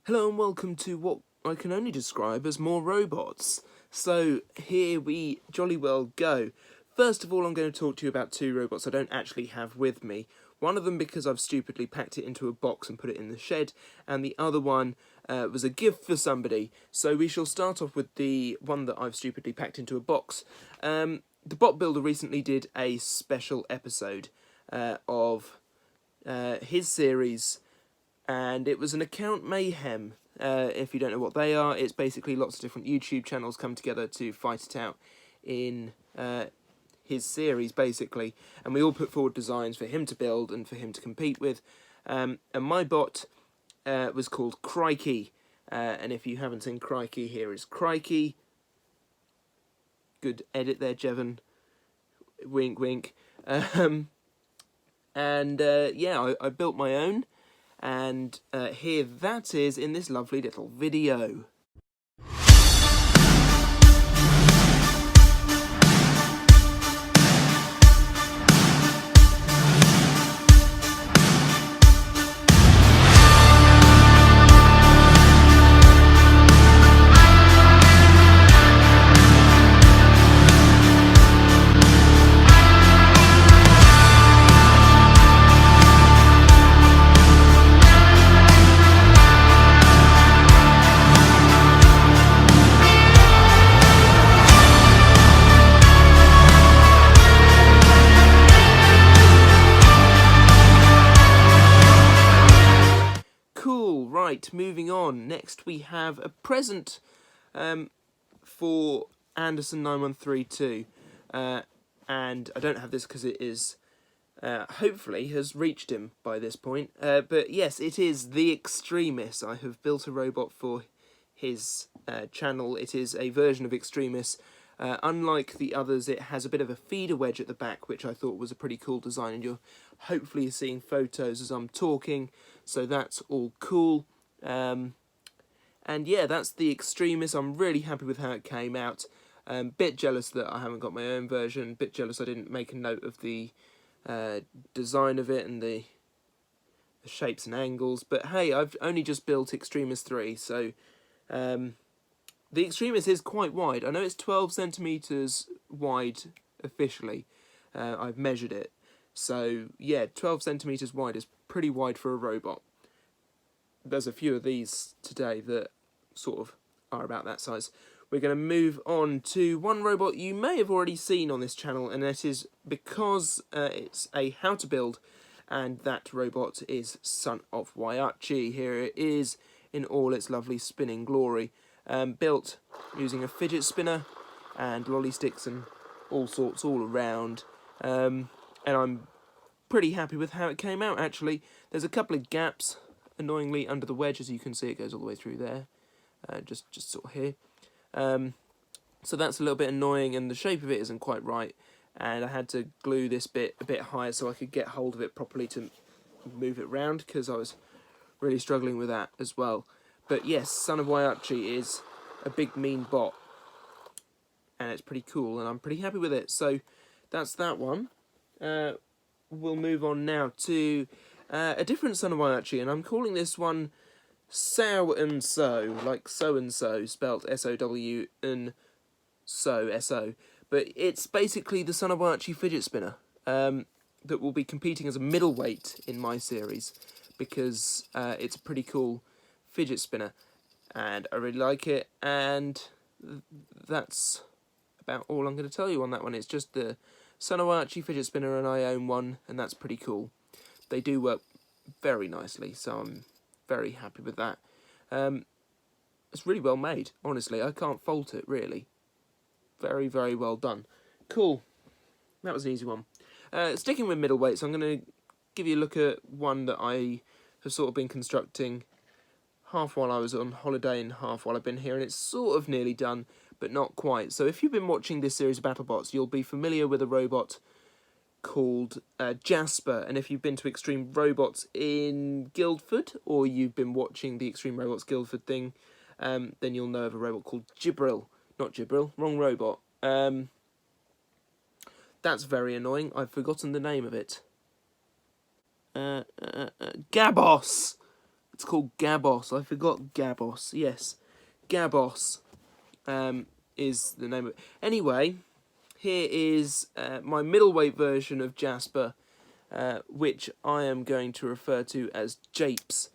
Hello and welcome to what I can only describe as more robots. So here we jolly well go. First of all, I'm going to talk to you about two robots I don't actually have with me. One of them because I've stupidly packed it into a box and put it in the shed, and the other one was a gift for somebody. So we shall start off with the one that I've stupidly packed into a box. The Bot Builder recently did a special episode of his series, and it was an account mayhem. If you don't know what they are, it's basically lots of different YouTube channels come together to fight it out in his series, basically. And we all put forward designs for him to build and for him to compete with. And my bot was called Crikey. And if you haven't seen Crikey, here is Crikey. Good edit there, Jevon. Wink, wink. Yeah, I built my own. And here that is in this lovely little video. Right, moving on. Next we have a present for Anderson9132, and I don't have this because it is hopefully has reached him by this point. But yes, it is the Extremists. I have built a robot for his channel. It is a version of Extremists. Unlike the others, it has a bit of a feeder wedge at the back, which I thought was a pretty cool design, and you're hopefully seeing photos as I'm talking, so that's all cool. And yeah, that's the Extremists. I'm really happy with how it came out. Bit jealous that I haven't got my own version. Bit jealous I didn't make a note of the design of it and the shapes and angles. But hey, I've only just built Extremists 3, so the Extremists is quite wide. I know it's 12 centimeters wide officially. I've measured it. So yeah, 12 centimeters wide is pretty wide for a robot. There's a few of these today that sort of are about that size. We're going to move on to one robot you may have already seen on this channel, and that is because it's a how to build, and that robot is Son of Archie. Here it is in all its lovely spinning glory, built using a fidget spinner and lolly sticks and all sorts all around, and I'm pretty happy with how it came out. Actually, there's a couple of gaps annoyingly under the wedge, as you can see. It goes all the way through there, just sort of here. So that's a little bit annoying, and the shape of it isn't quite right, and I had to glue this bit a bit higher so I could get hold of it properly to move it round, because I was really struggling with that as well. But yes, Son of Archie is a big mean bot, and it's pretty cool, and I'm pretty happy with it. So that's that one. We'll move on now to a different Son of Archie, and I'm calling this one Sow and So, like so and so, spelt S-O-W and so, S-O. But it's basically the Son of Archie fidget spinner that will be competing as a middleweight in my series, because it's a pretty cool fidget spinner, and I really like it, and that's about all I'm going to tell you on that one. It's just the Son of Archie fidget spinner, and I own one, and that's pretty cool. They do work very nicely, so I'm very happy with that. It's really well made, honestly. I can't fault it, really. Very, very well done. Cool. That was an easy one. Sticking with middleweights, I'm going to give you a look at one that I have sort of been constructing half while I was on holiday and half while I've been here, and it's sort of nearly done, but not quite. So if you've been watching this series of BattleBots, you'll be familiar with a robot called Jasper, and if you've been to Extreme Robots in Guildford, or you've been watching the Extreme Robots Guildford thing, then you'll know of a robot called Gibril. Not Gibril, wrong robot. That's very annoying. I've forgotten the name of it. Gabos! It's called Gabos. I forgot Gabos. Yes, Gabos is the name of it. Anyway, here is my middleweight version of Jasper, which I am going to refer to as Japes.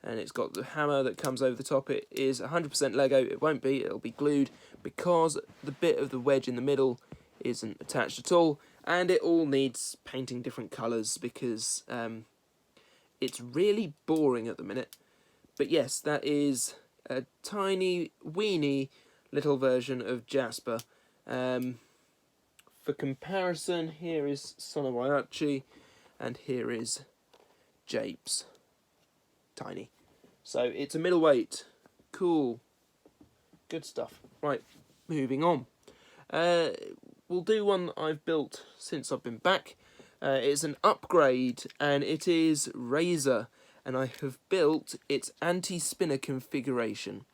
And it's got the hammer that comes over the top. It is 100% Lego. It won't be. It'll be glued because the bit of the wedge in the middle isn't attached at all. And it all needs painting different colours because it's really boring at the minute. But yes, that is a tiny, weeny little version of Jasper. For comparison, here is Son of Archie, and here is Japes. Tiny. So it's a middleweight. Cool. Good stuff. Right, moving on. We'll do one that I've built since I've been back. It's an upgrade, and it is Razor, and I have built its anti-spinner configuration,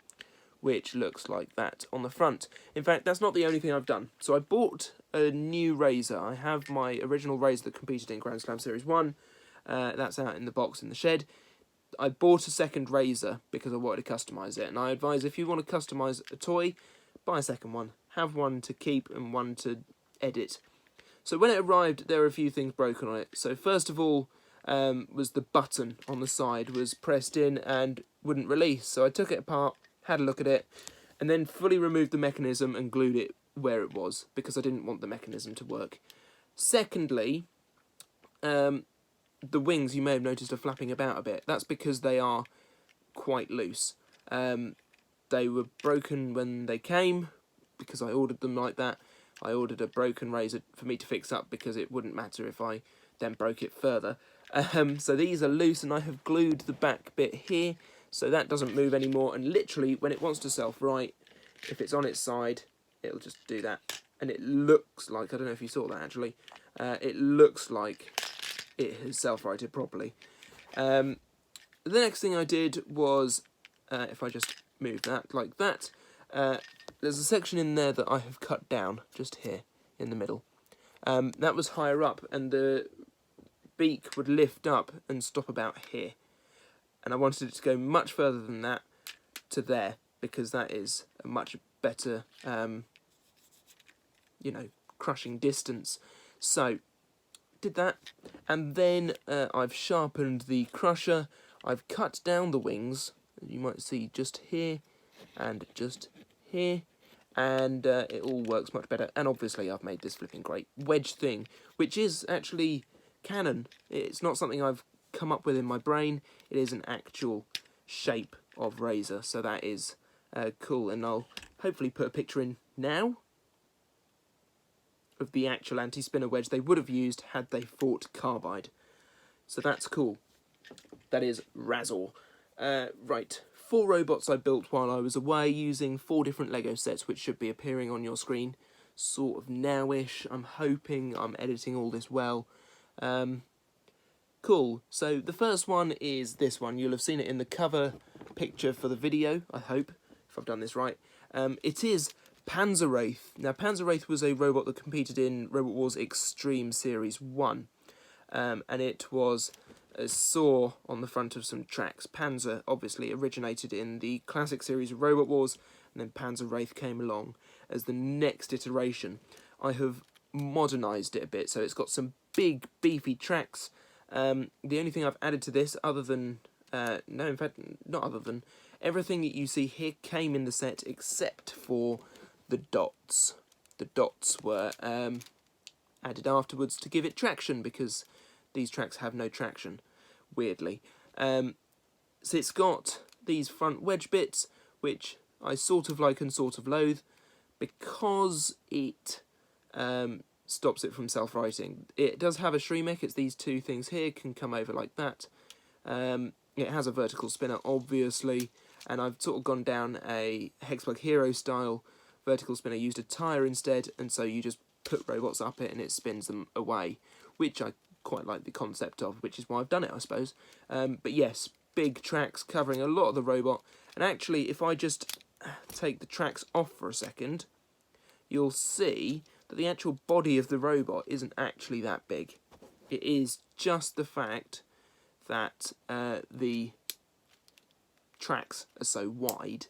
which looks like that on the front. In fact, that's not the only thing I've done. So I bought a new Razor. I have my original Razor that competed in Grand Slam Series 1. That's out in the box in the shed. I bought a second Razor because I wanted to customise it. And I advise if you want to customise a toy, buy a second one. Have one to keep and one to edit. So when it arrived, there were a few things broken on it. So first of all, was the button on the side was pressed in and wouldn't release. So I took it apart, had a look at it, and then fully removed the mechanism and glued it where it was because I didn't want the mechanism to work. Secondly, the wings, you may have noticed, are flapping about a bit. That's because they are quite loose. They were broken when they came because I ordered them like that. I ordered a broken Razor for me to fix up because it wouldn't matter if I then broke it further. So these are loose, and I have glued the back bit here so that doesn't move anymore, and literally when it wants to self-right, if it's on its side, it'll just do that. And it looks like, I don't know if you saw that actually, it looks like it has self-righted properly. The next thing I did was, if I just move that like that, there's a section in there that I have cut down, just here, in the middle. That was higher up, and the beak would lift up and stop about here. And I wanted it to go much further than that, to there, because that is a much better, you know, crushing distance. So, did that, and then I've sharpened the crusher. I've cut down the wings, you might see just here, and just here, and it all works much better. And obviously I've made this flipping great wedge thing, which is actually canon. It's not something I've come up with in my brain. It is an actual shape of Razor, so that is cool. And I'll hopefully put a picture in now of the actual anti-spinner wedge they would have used had they fought Carbide. So that's cool. That is Razor. Right. 4 robots I built while I was away using 4 different Lego sets, which should be appearing on your screen sort of nowish. I'm hoping I'm editing all this well. Cool. So the first one is this one. You'll have seen it in the cover picture for the video, I hope, if I've done this right. It is Panzer Wraith. Now, Panzer Wraith was a robot that competed in Robot Wars Extreme Series 1. And it was a saw on the front of some tracks. Panzer obviously originated in the classic series of Robot Wars, and then Panzer Wraith came along as the next iteration. I have modernised it a bit, so it's got some big, beefy tracks. The only thing I've added to this, other than... no, in fact, not other than... everything that you see here came in the set except for the dots. The dots were added afterwards to give it traction, because these tracks have no traction, weirdly. So it's got these front wedge bits, which I sort of like and sort of loathe, because it stops it from self-righting. It does have a Shremek. It's these two things here, can come over like that. It has a vertical spinner, obviously, and I've sort of gone down a Hexbug Hero style vertical spinner, used a tyre instead, and so you just put robots up it and it spins them away, which I quite like the concept of, which is why I've done it, I suppose. But yes, big tracks covering a lot of the robot, and actually if I just take the tracks off for a second, you'll see that the actual body of the robot isn't actually that big. It is just the fact that the tracks are so wide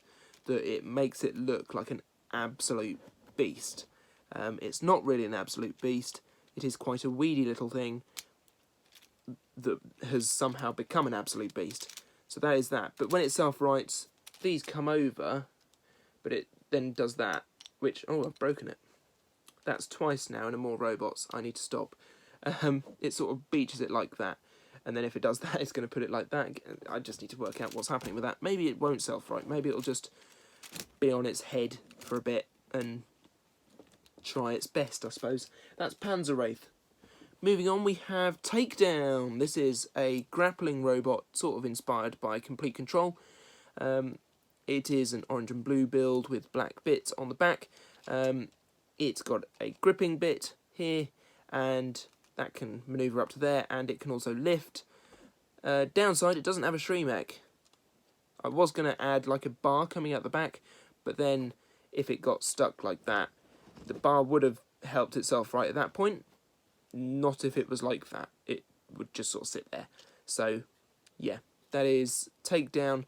that it makes it look like an absolute beast. It's not really an absolute beast. It is quite a weedy little thing that has somehow become an absolute beast. So that is that. But when it self-rights, these come over, but it then does that, which, oh, I've broken it. That's twice now, and no more robots. I need to stop. It sort of beaches it like that. And then if it does that, it's going to put it like that. I just need to work out what's happening with that. Maybe it won't self-right. Maybe it'll just be on its head for a bit and try its best, I suppose. That's Panzer Wraith. Moving on, we have Takedown. This is a grappling robot, sort of inspired by Complete Control. It is an orange and blue build with black bits on the back. It's got a gripping bit here, and that can manoeuvre up to there, and it can also lift. Downside, it doesn't have a Shremek. I was going to add like a bar coming out the back, but then if it got stuck like that, the bar would have helped itself right at that point. Not if it was like that. It would just sort of sit there. So, yeah, that is Takedown,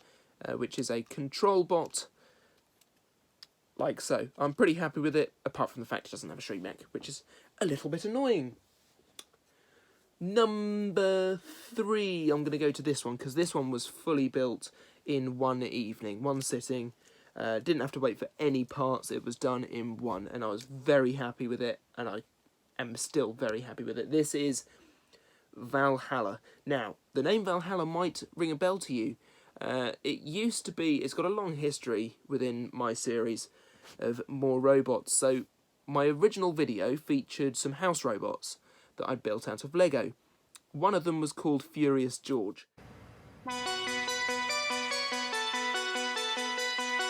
which is a control bot, like so. I'm pretty happy with it, apart from the fact it doesn't have a Shremek, which is a little bit annoying. Number 3, I'm going to go to this one, because this one was fully built in one evening, one sitting. Didn't have to wait for any parts, it was done in one, and I was very happy with it, and I am still very happy with it. This is Valhalla. Now, the name Valhalla might ring a bell to you. It used to be, it's got a long history within my series of more robots, so my original video featured some house robots that I'd built out of Lego. One of them was called Furious George.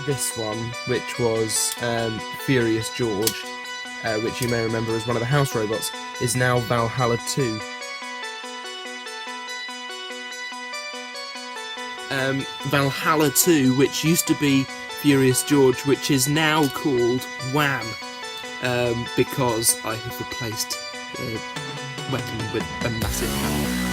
This one, which was Furious George, which you may remember as one of the house robots, is now Valhalla 2. Valhalla 2, which used to be Furious George, which is now called Wham, because I have replaced the weapon with a massive hammer.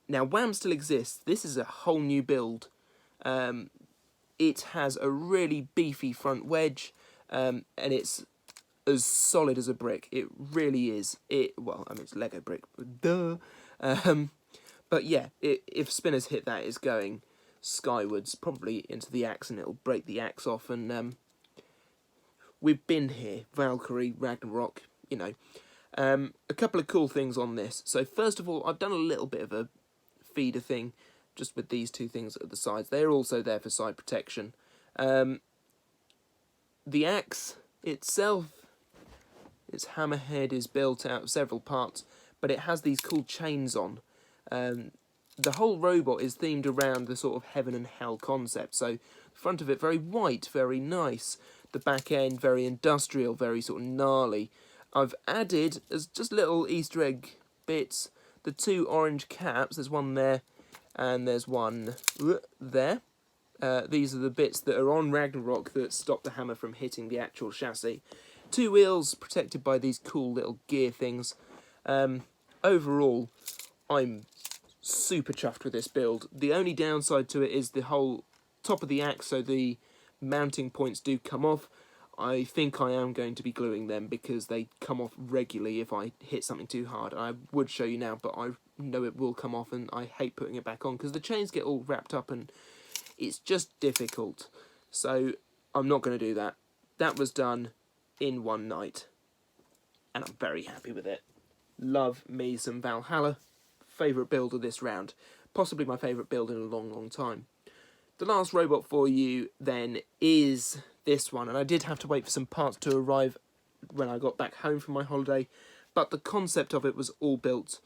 Now, Wham still exists. This is a whole new build. It has a really beefy front wedge, and it's as solid as a brick. It really is. Well, I mean, it's Lego brick, duh. But yeah, if spinners hit that, it's going skywards, probably into the axe, and it'll break the axe off. And we've been here, Valkyrie, Ragnarok, you know. A couple of cool things on this. So first of all, I've done a little bit of a feeder thing, just with these two things at the sides. They're also there for side protection. The axe itself, its hammerhead is built out of several parts, but it has these cool chains on. The whole robot is themed around the sort of heaven and hell concept. So the front of it very white, very nice. The back end very industrial, very sort of gnarly. I've added, as just little Easter egg bits, the two orange caps. There's one there, and there's one there. These are the bits that are on Ragnarok that stop the hammer from hitting the actual chassis. Two wheels protected by these cool little gear things. Overall, I'm super chuffed with this build. The only downside to it is the whole top of the axe, so the mounting points do come off. I think I am going to be gluing them because they come off regularly if I hit something too hard. I would show you now, but I know it will come off, and I hate putting it back on because the chains get all wrapped up and it's just difficult. So I'm not going to do that. That was done in one night, and I'm very happy with it. love me some Valhalla. Favourite build of this round. Possibly my favourite build in a long, long time. The last robot for you then is this one, and I did have to wait for some parts to arrive when I got back home from my holiday, but the concept of it was all built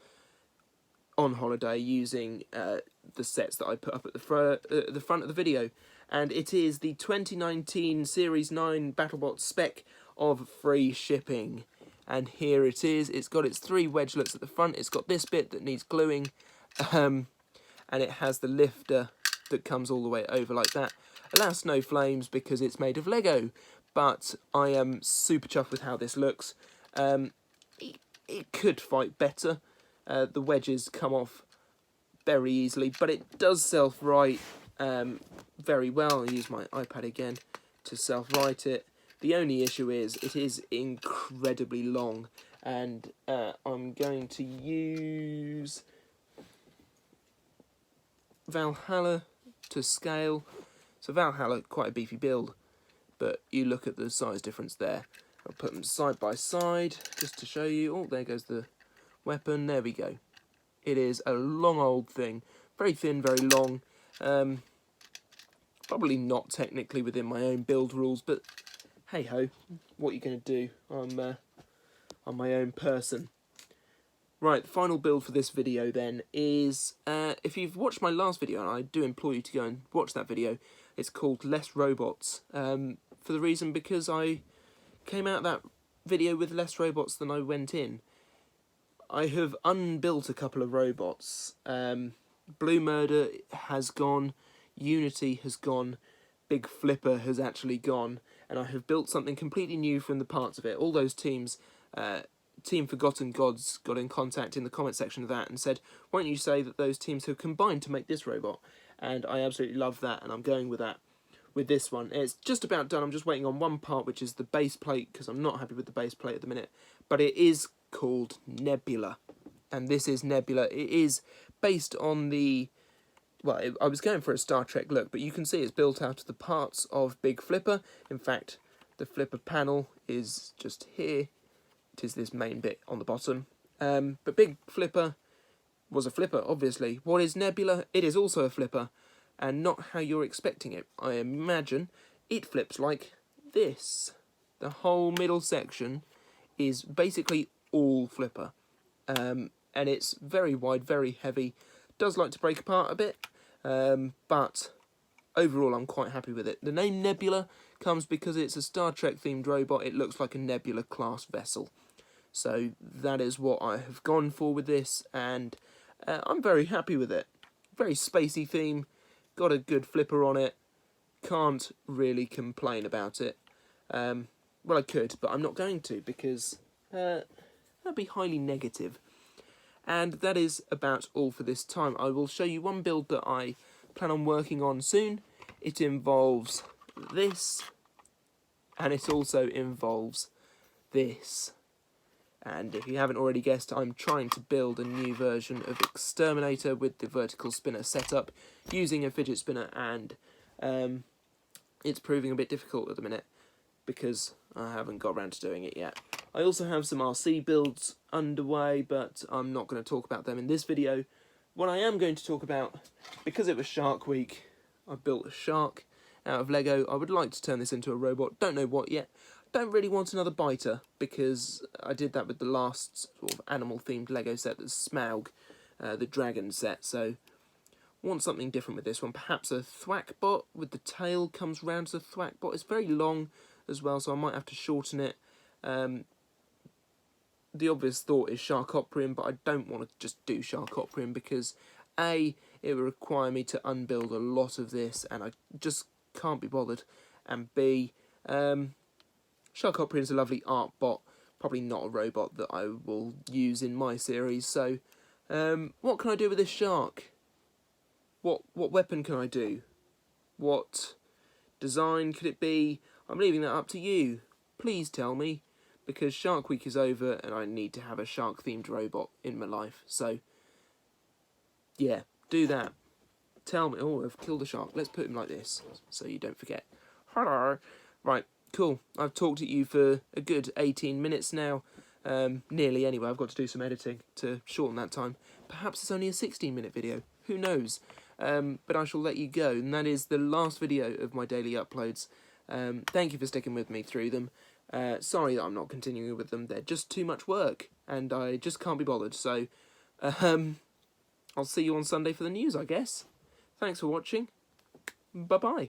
on holiday using the sets that I put up at the front of the video, and it is the 2019 Series 9 BattleBot spec of free shipping. And here it is. It's got its 3 wedgelets at the front. It's got this bit that needs gluing, and it has the lifter that comes all the way over like that. Alas, no flames because it's made of Lego, but I am super chuffed with how this looks. It could fight better. The wedges come off very easily, but it does self-right very well. I'll use my iPad again to self-right it. The only issue is it is incredibly long, and I'm going to use Valhalla to scale. So Valhalla, quite a beefy build, but you look at the size difference there. I'll put them side by side just to show you. Oh, there goes the weapon. There we go. It is a long old thing. Very thin, very long. Probably not technically within my own build rules, but hey ho, what are you going to do? I'm my own person. Right, the final build for this video then is, if you've watched my last video, and I do implore you to go and watch that video, it's called Less Robots, for the reason because I came out that video with less robots than I went in. I have unbuilt a couple of robots. Blue Murder has gone, Unity has gone, Big Flipper has actually gone, and I have built something completely new from the parts of it. All those teams, Team Forgotten Gods got in contact in the comment section of that and said, why don't you say that those teams have combined to make this robot? And I absolutely love that, and I'm going with that with this one. It's just about done. I'm just waiting on one part, which is the base plate, because I'm not happy with the base plate at the minute. But it is called Nebula, and this is Nebula. It is based on the... Well, I was going for a Star Trek look, but you can see it's built out of the parts of Big Flipper. In fact, the Flipper panel is just here. It is this main bit on the bottom. But Big Flipper was a flipper, obviously. What is Nebula? It is also a flipper, and not how you're expecting it. I imagine it flips like this. The whole middle section is basically all flipper. And it's very wide, very heavy. Does like to break apart a bit, but overall I'm quite happy with it. The name Nebula comes because it's a Star Trek themed robot. It looks like a Nebula class vessel. So that is what I have gone for with this, and I'm very happy with it. Very spacey theme, got a good flipper on it, can't really complain about it. Well, I could, but I'm not going to because that'd be highly negative. And that is about all for this time. I will show you one build that I plan on working on soon. It involves this, and it also involves this. And if you haven't already guessed, I'm trying to build a new version of Exterminator with the vertical spinner setup using a fidget spinner, and it's proving a bit difficult at the minute because I haven't got around to doing it yet. I also have some RC builds underway, but I'm not going to talk about them in this video. What I am going to talk about, because it was Shark Week, I built a shark out of Lego. I would like to turn this into a robot, don't know what yet. Don't really want another biter, because I did that with the last sort of animal-themed Lego set, that's Smaug, the dragon set, so want something different with this one. Perhaps a thwack bot with the tail comes round to the thwack bot. It's very long as well, so I might have to shorten it. The obvious thought is Sharkoprium, but I don't want to just do Sharkoprium because A, it would require me to unbuild a lot of this, and I just can't be bothered, and B, Sharkoprium is a lovely art bot, probably not a robot that I will use in my series, so what can I do with this shark? What weapon can I do? What design could it be? I'm leaving that up to you. Please tell me, because Shark Week is over and I need to have a shark-themed robot in my life. So, yeah, do that. Tell me. Oh, I've killed a shark. Let's put him like this so you don't forget. Hello. Right, cool. I've talked at you for a good 18 minutes now. Nearly anyway. I've got to do some editing to shorten that time. Perhaps it's only a 16-minute video. Who knows? But I shall let you go, and that is the last video of my daily uploads. Thank you for sticking with me through them. Sorry that I'm not continuing with them. They're just too much work, and I just can't be bothered. So, I'll see you on Sunday for the news, I guess. Thanks for watching. Bye-bye.